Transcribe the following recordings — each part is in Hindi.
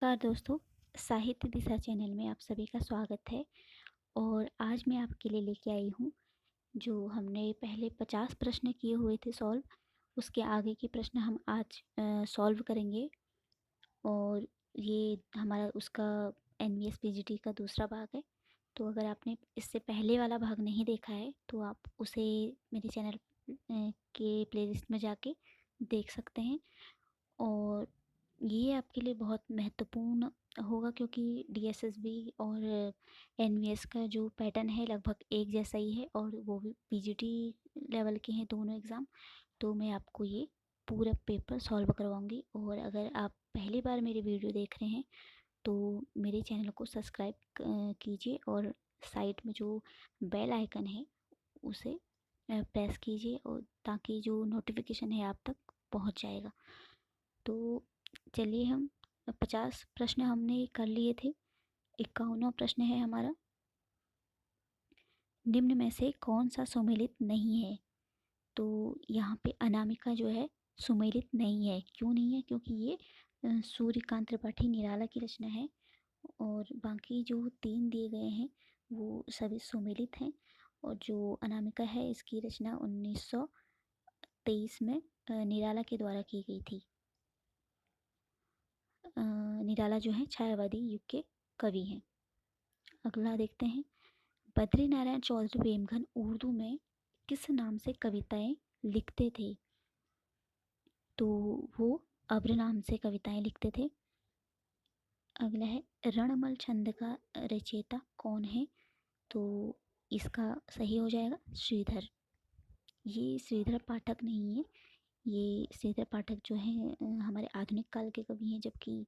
नमस्कार दोस्तों, साहित्य दिशा चैनल में आप सभी का स्वागत है। और आज मैं आपके लिए लेके आई हूँ जो हमने पहले 50 प्रश्न किए हुए थे सॉल्व, उसके आगे के प्रश्न हम आज सॉल्व करेंगे। और ये हमारा उसका एनवीएस पीजीटी का दूसरा भाग है। तो अगर आपने इससे पहले वाला भाग नहीं देखा है तो आप उसे मेरे चैनल के प्लेलिस्ट में जाके देख सकते हैं। और ये आपके लिए बहुत महत्वपूर्ण होगा क्योंकि डीएसएसबी और एनवीएस का जो पैटर्न है लगभग एक जैसा ही है, और वो भी पीजीटी लेवल के हैं दोनों एग्ज़ाम। तो मैं आपको ये पूरा पेपर सॉल्व करवाऊंगी। और अगर आप पहली बार मेरी वीडियो देख रहे हैं तो मेरे चैनल को सब्सक्राइब कीजिए और साइड में जो बेल आइकन है उसे प्रेस कीजिए, और ताकि जो नोटिफिकेशन है आप तक पहुंच जाएगा। तो चलिए, हम 50 प्रश्न हमने कर लिए थे। 51वां प्रश्न है हमारा, निम्न में से कौन सा सुमेलित नहीं है। तो यहाँ पे अनामिका जो है सुमेलित नहीं है। क्यों नहीं है? क्योंकि ये सूर्यकांत त्रिपाठी निराला की रचना है। और बाकी जो 3 दिए गए हैं वो सभी सुमेलित हैं। और जो अनामिका है इसकी रचना 1923 में निराला के द्वारा की गई थी। निराला जो है छायावादी युग के कवि हैं। अगला देखते हैं, बद्री नारायण चौधरी प्रेमघन उर्दू में किस नाम से कविताएं लिखते थे। तो वो अब्र नाम से कविताएं लिखते थे। अगला है, रणमल छंद का रचयिता कौन है। तो इसका सही हो जाएगा श्रीधर। ये श्रीधर पाठक नहीं है। ये श्रीधर पाठक जो है हमारे आधुनिक काल के कवि हैं, जबकि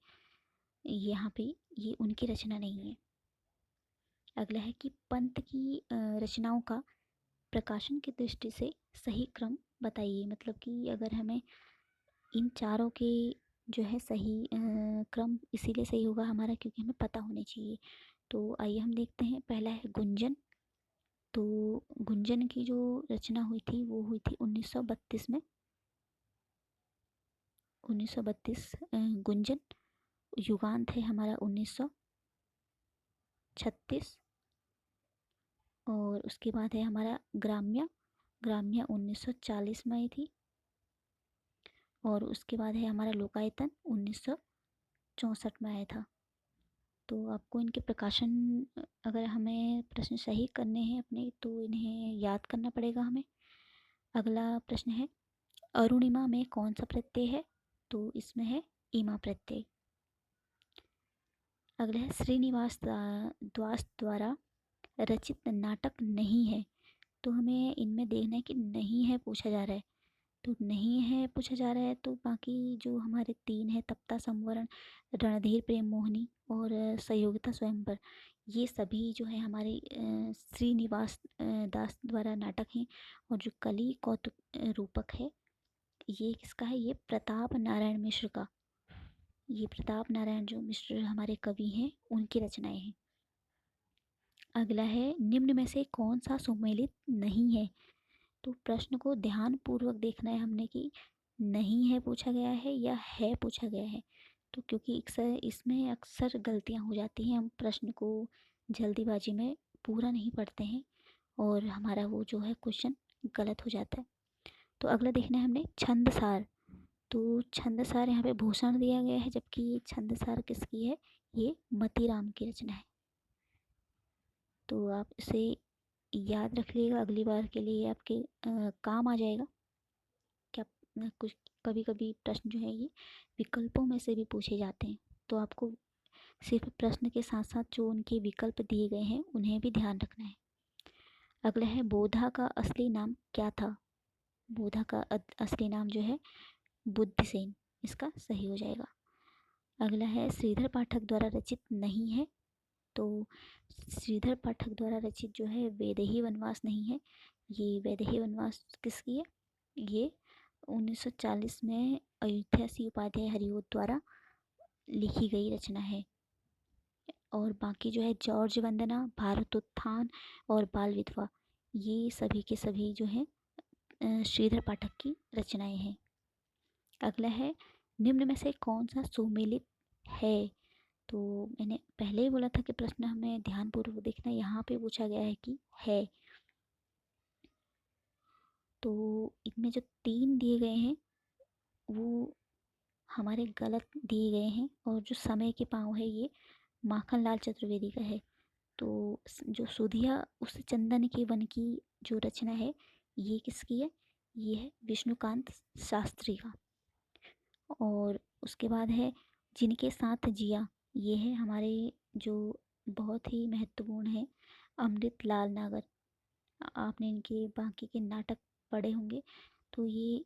यहाँ पे ये उनकी रचना नहीं है। अगला है कि पंत की रचनाओं का प्रकाशन की दृष्टि से सही क्रम बताइए। मतलब कि अगर हमें इन चारों के जो है सही क्रम इसीलिए सही होगा हमारा क्योंकि हमें पता होने चाहिए। तो आइए हम देखते हैं। पहला है गुंजन। तो गुंजन की जो रचना हुई थी वो हुई थी 1932 में। 1932 गुंजन। युगांत है हमारा 1936। और उसके बाद है हमारा ग्राम्य। ग्राम्य 1940 में आई थी। और उसके बाद है हमारा लोकायतन 1964 में आया था। तो आपको इनके प्रकाशन, अगर हमें प्रश्न सही करने हैं अपने, तो इन्हें याद करना पड़ेगा हमें। अगला प्रश्न है, अरुणिमा में कौन सा प्रत्यय है। तो इसमें है ईमा प्रत्यय। अगला है, श्रीनिवास द्वास द्वारा रचित नाटक नहीं है। तो हमें इनमें देखना है कि नहीं है पूछा जा रहा है। तो नहीं है पूछा जा रहा है तो बाकी जो हमारे 3 है, तप्ता संवरण, रणधीर प्रेम मोहिनी और संयोगिता स्वयंवर, ये सभी जो है हमारे श्रीनिवास दास द्वारा नाटक हैं। और जो कली कौतुक रूपक है, ये किसका है? ये प्रताप नारायण मिश्र का। ये प्रताप नारायण जो मिश्र हमारे कवि हैं उनकी रचनाएं हैं। अगला है, निम्न में से कौन सा सुमेलित नहीं है। तो प्रश्न को ध्यान पूर्वक देखना है हमने कि नहीं है पूछा गया है या है पूछा गया है। तो क्योंकि अक्सर इसमें अक्सर गलतियां हो जाती हैं, हम प्रश्न को जल्दीबाजी में पूरा नहीं पढ़ते हैं और हमारा वो जो है क्वेश्चन गलत हो जाता है। तो अगला देखना है हमने छंदसार। तो छंदसार यहाँ पे भूषण दिया गया है, जबकि ये छंदसार किसकी है? ये मतीराम की रचना है। तो आप इसे याद रख लीजिएगा, अगली बार के लिए आपके काम आ जाएगा। क्या कुछ कभी कभी प्रश्न जो है ये विकल्पों में से भी पूछे जाते हैं, तो आपको सिर्फ प्रश्न के साथ साथ जो उनके विकल्प दिए गए हैं उन्हें भी ध्यान रखना है। अगला है, बोधा का असली नाम क्या था। बोधा का असली नाम जो है बुद्धसेन। इसका सही हो जाएगा। अगला है, श्रीधर पाठक द्वारा रचित नहीं है। तो श्रीधर पाठक द्वारा रचित जो है वैदेही वनवास नहीं है। ये वैदेही वनवास किसकी है? ये 1940 में अयोध्या सी उपाध्याय हरिओत द्वारा लिखी गई रचना है। और बाकी जो है जॉर्ज वंदना, भारतोत्थान और बाल विधवा, ये सभी के सभी जो है श्रीधर पाठक की रचनाएं हैं। अगला है, निम्न में से कौन सा सुमेलित है। तो मैंने पहले ही बोला था कि प्रश्न हमें ध्यानपूर्वक देखना। यहाँ पे पूछा गया है कि है, तो इनमें जो 3 दिए गए हैं वो हमारे गलत दिए गए हैं, और जो समय के पाँव है ये माखनलाल चतुर्वेदी का है। तो जो सुधिया उस चंदन के वन की जो रचना है ये किसकी है? ये है विष्णुकांत शास्त्री का। और उसके बाद है जिनके साथ जिया, ये है हमारे जो बहुत ही महत्वपूर्ण है अमृतलाल नागर। आपने इनके बाकी के नाटक पढ़े होंगे। तो ये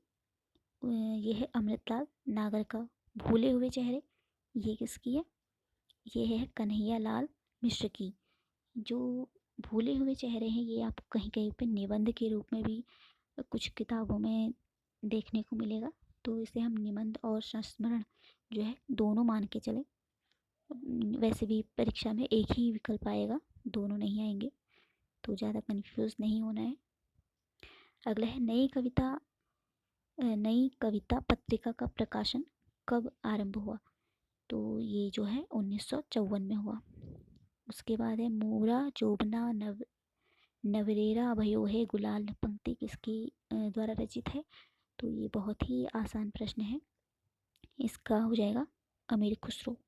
है अमृतलाल नागर का भूले हुए चेहरे। ये किसकी है? ये है कन्हैया लाल मिश्र की। जो भूले हुए चेहरे हैं ये आपको कहीं कहीं पे निबंध के रूप में भी कुछ किताबों में देखने को मिलेगा। तो इसे हम निबंध और संस्मरण जो है दोनों मान के चले। वैसे भी परीक्षा में एक ही विकल्प आएगा, दोनों नहीं आएंगे, तो ज़्यादा कंफ्यूज नहीं होना है। अगला है नई कविता पत्रिका का प्रकाशन कब आरंभ हुआ? तो ये जो है 1954 में हुआ। उसके बाद है मोरा जोबना नवरेरा भयो है गुलाल, पंक्ति किसकी द्वारा रचित है? तो ये बहुत ही आसान प्रश्न है, इसका हो जाएगा अमीर खुसरो।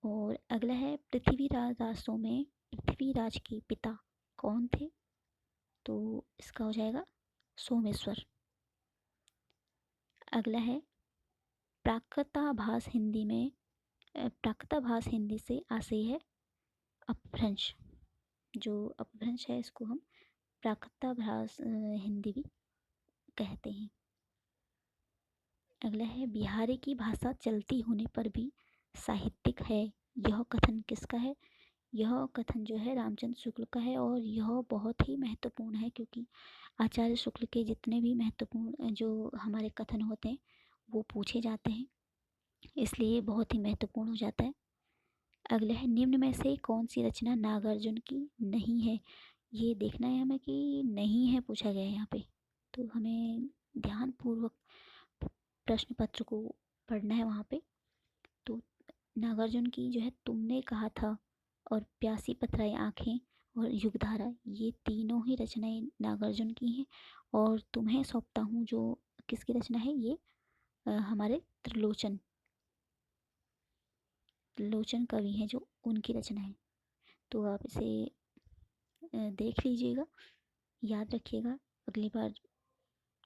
और अगला है पृथ्वीराज दासों में पृथ्वीराज के पिता कौन थे? तो इसका हो जाएगा सोमेश्वर। अगला है प्राकृताभास हिंदी में प्राकृताभास हिंदी से आशय है अपभ्रंश। जो अपभ्रंश है इसको हम प्राकृताभास हिंदी भी कहते हैं। अगला है बिहारी की भाषा चलती होने पर भी साहित्यिक है, यह कथन किसका है? यह कथन जो है रामचंद्र शुक्ल का है, और यह बहुत ही महत्वपूर्ण है क्योंकि आचार्य शुक्ल के जितने भी महत्वपूर्ण जो हमारे कथन होते हैं वो पूछे जाते हैं, इसलिए बहुत ही महत्वपूर्ण हो जाता है। अगला है निम्न में से कौन सी रचना नागार्जुन की नहीं है? ये देखना है हमें कि नहीं है पूछा गया है यहाँ पे, तो हमें ध्यानपूर्वक प्रश्न पत्र को पढ़ना है वहाँ पे। तो नागार्जुन की जो है तुमने कहा था और प्यासी पथराई आँखें और युगधारा, ये तीनों ही रचनाएं नागार्जुन की हैं। और तुम्हें सौंपता हूँ जो किसकी रचना है? ये हमारे त्रिलोचन त्रिलोचन कवि हैं जो उनकी रचना है। तो आप इसे देख लीजिएगा, याद रखिएगा, अगली बार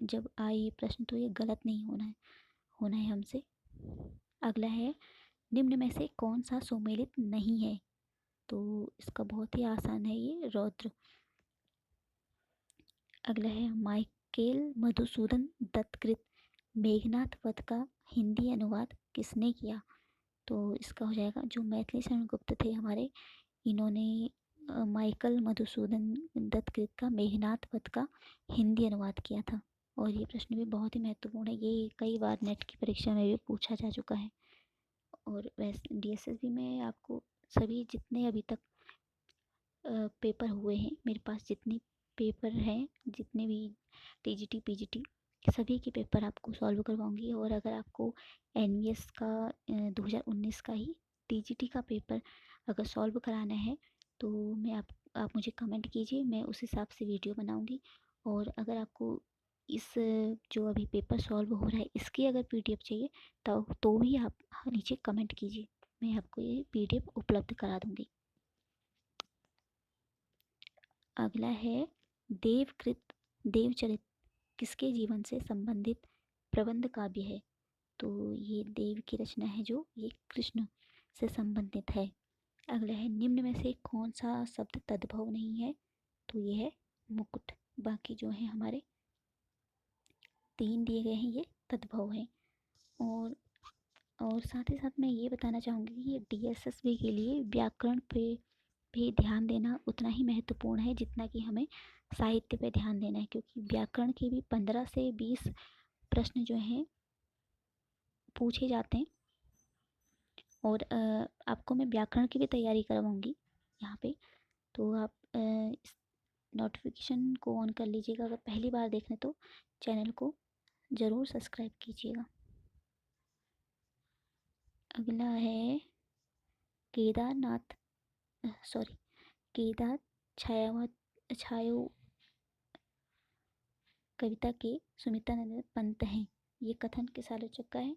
जब आए ये प्रश्न तो ये गलत नहीं होना है हमसे। अगला है निम्न में से कौन सा सुमेलित नहीं है? तो इसका बहुत ही आसान है ये रौद्र। अगला है माइकेल मधुसूदन दत्तकृत मेघनाथ वध का हिंदी अनुवाद किसने किया? तो इसका हो जाएगा जो मैथिली शरण गुप्त थे हमारे, इन्होंने माइकल मधुसूदन दत्तकृत का मेघनाथ वध का हिंदी अनुवाद किया था। और ये प्रश्न भी बहुत ही महत्वपूर्ण है, ये कई बार नेट की परीक्षा में भी पूछा जा चुका है। और वैसे डीएसएसबी में आपको सभी जितने अभी तक पेपर हुए हैं, मेरे पास जितने पेपर हैं, जितने भी टीजीटी पीजीटी सभी के पेपर आपको सॉल्व करवाऊंगी। और अगर आपको एनवीएस का 2019 का ही टीजीटी का पेपर अगर सॉल्व कराना है तो आप मुझे कमेंट कीजिए, मैं उस हिसाब से वीडियो बनाऊंगी। और अगर आपको इस जो अभी पेपर सॉल्व हो रहा है इसकी अगर पीडीएफ चाहिए तो भी आप नीचे कमेंट कीजिए, मैं आपको ये पीडीएफ उपलब्ध करा दूंगी। अगला है देवकृत देवचरित किसके जीवन से संबंधित प्रबंध काव्य है? तो ये देव की रचना है जो ये कृष्ण से संबंधित है। अगला है निम्न में से कौन सा शब्द तद्भव नहीं है? तो ये है मुकुट। बाकी जो है हमारे 3 दिए गए हैं ये तद्भव हैं। और साथ ही साथ मैं ये बताना चाहूँगी कि ये डीएसएसबी के लिए व्याकरण पे भी ध्यान देना उतना ही महत्वपूर्ण है जितना कि हमें साहित्य पे ध्यान देना है, क्योंकि व्याकरण के भी 15 से 20 प्रश्न जो हैं पूछे जाते हैं। और आपको मैं व्याकरण की भी तैयारी करवाऊँगी यहाँ पे, तो आप इस नोटिफिकेशन को ऑन कर लीजिएगा। अगर पहली बार देख रहे तो चैनल को ज़रूर सब्सक्राइब कीजिएगा। अगला है केदारनाथ सॉरी केदार छायो कविता के सुमित्रानंद पंत हैं। ये कथन किस आलोचक का है?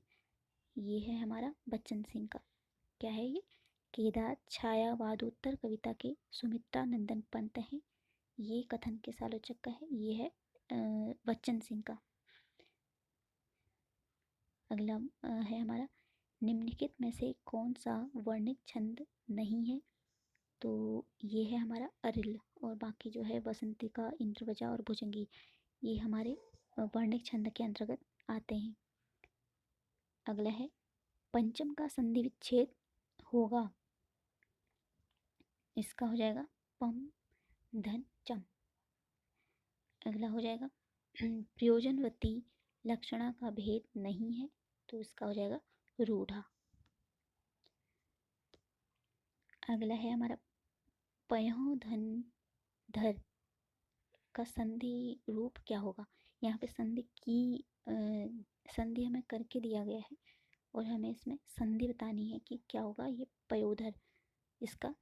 ये है हमारा बच्चन सिंह का। क्या है ये? केदार छायावादोत्तर कविता के सुमित्रानंदन पंत हैं। ये कथन किस आलोचक का है? ये है बच्चन सिंह का। अगला है हमारा, निम्नलिखित में से कौन सा वर्णिक छंद नहीं है? तो ये है हमारा अरिल, और बाकी जो है बसंतिका, इंद्रवजा और भुजंगी, ये हमारे वर्णिक छंद के अंतर्गत आते हैं। अगला है, पंचम का संधि विच्छेद होगा। इसका हो जाएगा पम धन चम। अगला हो जाएगा, प्रयोजनवती लक्षणा का भेद नहीं है, तो इसका हो जाएगा रूढ़ा। अगला है हमारा, पयों धन धर का संधि रूप क्या होगा? यहाँ पे संधि की संधि हमें करके दिया गया है और हमें इसमें संधि बतानी है कि क्या होगा। ये पयोधर, इसका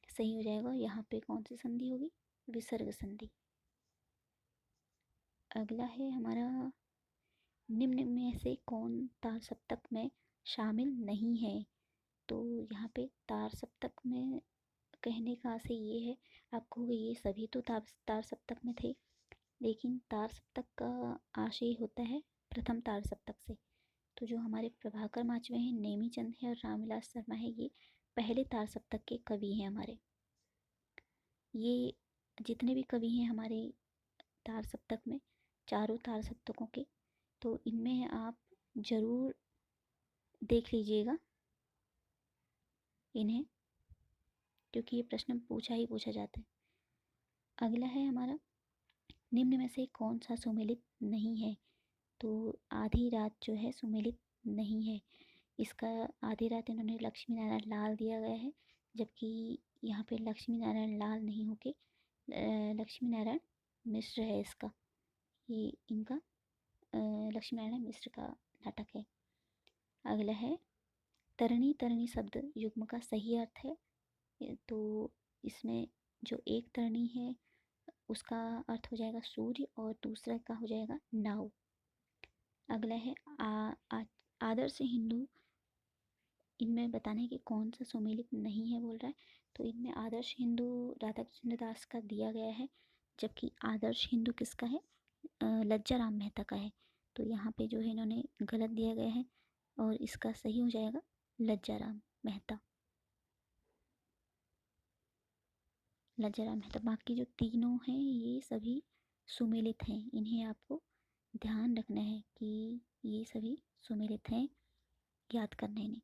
सही हो जाएगा। यहाँ पे कौन सी संधि होगी? विसर्ग संधि। अगला है हमारा, निम्न में से कौन तार सप्तक में शामिल नहीं है? तो यहाँ पे तार सप्तक में कहने का आशय ये है, आप कहोगे ये सभी तो तार सप्तक में थे, लेकिन तार सप्तक का आशय होता है प्रथम तार सप्तक से। तो जो हमारे प्रभाकर माचवे हैं, नेमीचंद है और रामविलास शर्मा है, ये पहले तार सप्तक के कवि हैं हमारे। ये जितने भी कवि हैं हमारे तार सप्तक में, चारों तार सप्तकों के, तो इनमें आप जरूर देख लीजिएगा इन्हें, क्योंकि ये प्रश्न पूछा ही पूछा जाता है। अगला है हमारा, निम्न में से कौन सा सुमेलित नहीं है? तो आधी रात जो है सुमेलित नहीं है। इसका आधी रात इन्होंने लक्ष्मी नारायण लाल दिया गया है, जबकि यहाँ पे लक्ष्मी नारायण लाल नहीं होके लक्ष्मी नारायण मिश्र है इसका। ये इनका लक्ष्मी नारायण मिश्र का नाटक है। अगला है, तरणी तरणी शब्द युग्म का सही अर्थ है। तो इसमें जो एक तरणी है उसका अर्थ हो जाएगा सूर्य और दूसरा का हो जाएगा नाव। अगला है, आदर्श हिंदू, इनमें बताने कि कौन सा सुमेलित नहीं है बोल रहा है। तो इनमें आदर्श हिंदू राधा कृष्ण दास का दिया गया है, जबकि आदर्श हिंदू किसका है? लज्जा राम मेहता का है। तो यहाँ पे जो है इन्होंने गलत दिया गया है और इसका सही हो जाएगा लज्जा राम मेहता। लज्जा राम मेहता। बाकी जो तीनों हैं ये सभी सुमेलित हैं, इन्हें आपको ध्यान रखना है कि ये सभी सुमेलित हैं, याद करना है इन्हें।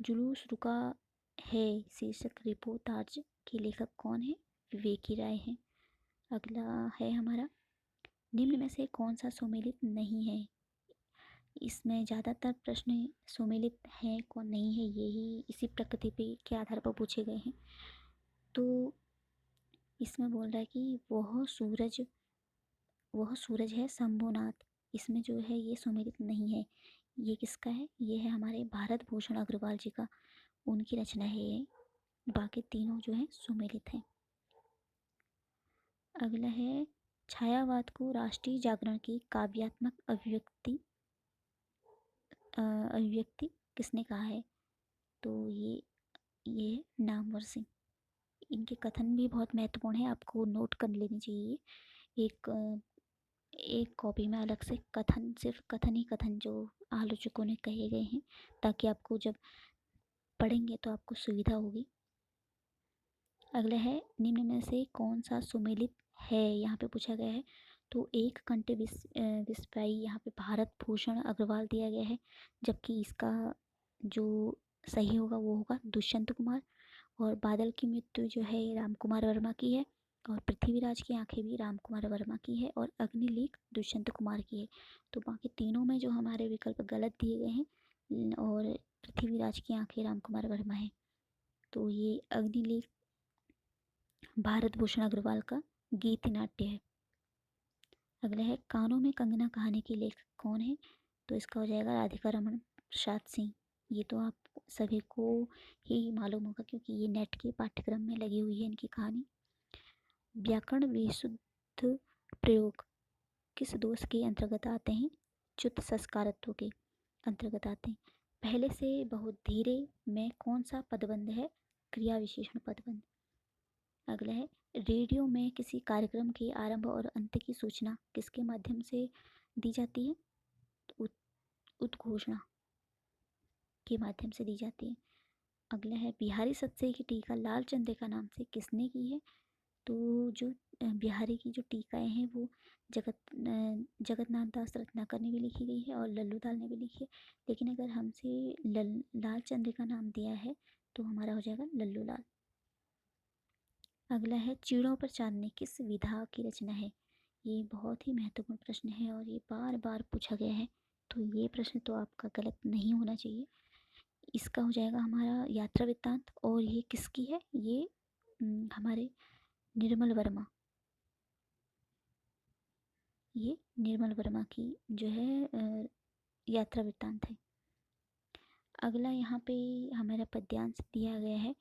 जुलूस रुका है शीर्षक रिपोर्टाज के लेखक कौन है? विवेकी राय हैं। अगला है हमारा, निम्न में से कौन सा सुमेलित नहीं है? इसमें ज़्यादातर प्रश्न सुमेलित हैं कौन नहीं है, यही इसी प्रकृति पे के आधार पर पूछे गए हैं। तो इसमें बोल रहा है कि वह सूरज है शंभुनाथ, इसमें जो है ये सुमेलित नहीं है। ये किसका है? ये है हमारे भारत भूषण अग्रवाल जी का, उनकी रचना है ये। बाकी तीनों जो है सुमेलित हैं। अगला है, छायावाद को राष्ट्रीय जागरण की काव्यात्मक अभिव्यक्ति किसने कहा है? तो ये नामवर सिंह। इनके कथन भी बहुत महत्वपूर्ण है, आपको नोट कर लेनी चाहिए। एक कॉपी में अलग से कथन, सिर्फ कथन ही कथन जो आलोचकों ने कहे गए हैं, ताकि आपको जब पढ़ेंगे तो आपको सुविधा होगी। अगला है, निम्न में से कौन सा सुमेलित है? यहाँ पे पूछा गया है। तो एक कंठ विस्पाई, यहाँ पे भारत भूषण अग्रवाल दिया गया है, जबकि इसका जो सही होगा वो होगा दुष्यंत कुमार। और बादल की मृत्यु जो है राम कुमार वर्मा की है, और पृथ्वीराज की आंखें भी राम कुमार वर्मा की है, और अग्निलेख दुष्यंत कुमार की है। तो बाकी तीनों में जो हमारे विकल्प गलत दिए गए हैं, और पृथ्वीराज की आंखें राम कुमार वर्मा है। तो ये अग्निलेख भारत भूषण अग्रवाल का गीत नाट्य है। अगला है, कानों में कंगना कहानी के लेखक कौन है? तो इसका हो जाएगा राधिका रमन प्रसाद सिंह। ये तो सभी को ही मालूम होगा क्योंकि ये नेट के पाठ्यक्रम में लगी हुई है इनकी कहानी। व्याकरण विशुद्ध प्रयोग किस दोष के अंतर्गत आते हैं? च्युत संस्कारत्व के अंतर्गत आते हैं। पहले से बहुत धीरे में कौन सा पदबंध है? क्रिया विशेषण पदबंध। अगला है, रेडियो में किसी कार्यक्रम के आरंभ और अंत की सूचना किसके माध्यम से दी जाती है? उद्घोषणा के माध्यम से दी जाती है। अगला है, बिहारी सत्से की टीका लाल चंद्रिका नाम से किसने की है? तो जो बिहारी की जो टीकाएँ हैं वो जगन्नाथ दास रत्नाकर ने भी लिखी गई है और लल्लू दाल ने भी लिखी है, लेकिन अगर हमसे लाल चंद्रिका नाम दिया है तो हमारा हो जाएगा लल्लू लाल। अगला है, चीड़ों पर चांदनी किस विधा की रचना है? ये बहुत ही महत्वपूर्ण प्रश्न है और ये बार बार पूछा गया है, तो ये प्रश्न तो आपका गलत नहीं होना चाहिए। इसका हो जाएगा हमारा यात्रा वृत्तांत। और ये किसकी है? ये हमारे निर्मल वर्मा, ये निर्मल वर्मा की जो है यात्रा वृत्तांत है। अगला यहाँ पे हमारा पद्यांश दिया गया है,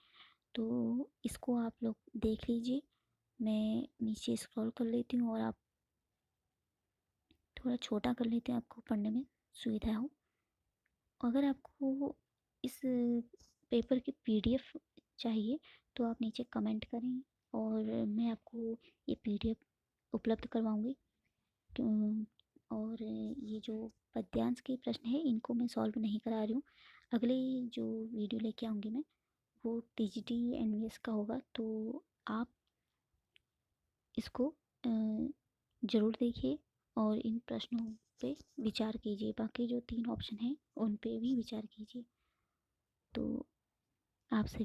तो इसको आप लोग देख लीजिए। मैं नीचे स्क्रॉल कर लेती हूँ और आप थोड़ा छोटा कर लेते हैं, आपको पढ़ने में सुविधा हो। अगर आपको इस पेपर की पीडीएफ चाहिए तो आप नीचे कमेंट करें और मैं आपको ये पीडीएफ उपलब्ध करवाऊँगी। और ये जो पद्यांश के प्रश्न है इनको मैं सॉल्व नहीं करा रही हूँ। अगले जो वीडियो लेके आऊँगी मैं वो टीजीटी एनवीएस का होगा, तो आप इसको ज़रूर देखिए और इन प्रश्नों पे विचार कीजिए। बाकी जो 3 ऑप्शन हैं उन पे भी विचार कीजिए। तो आप सभी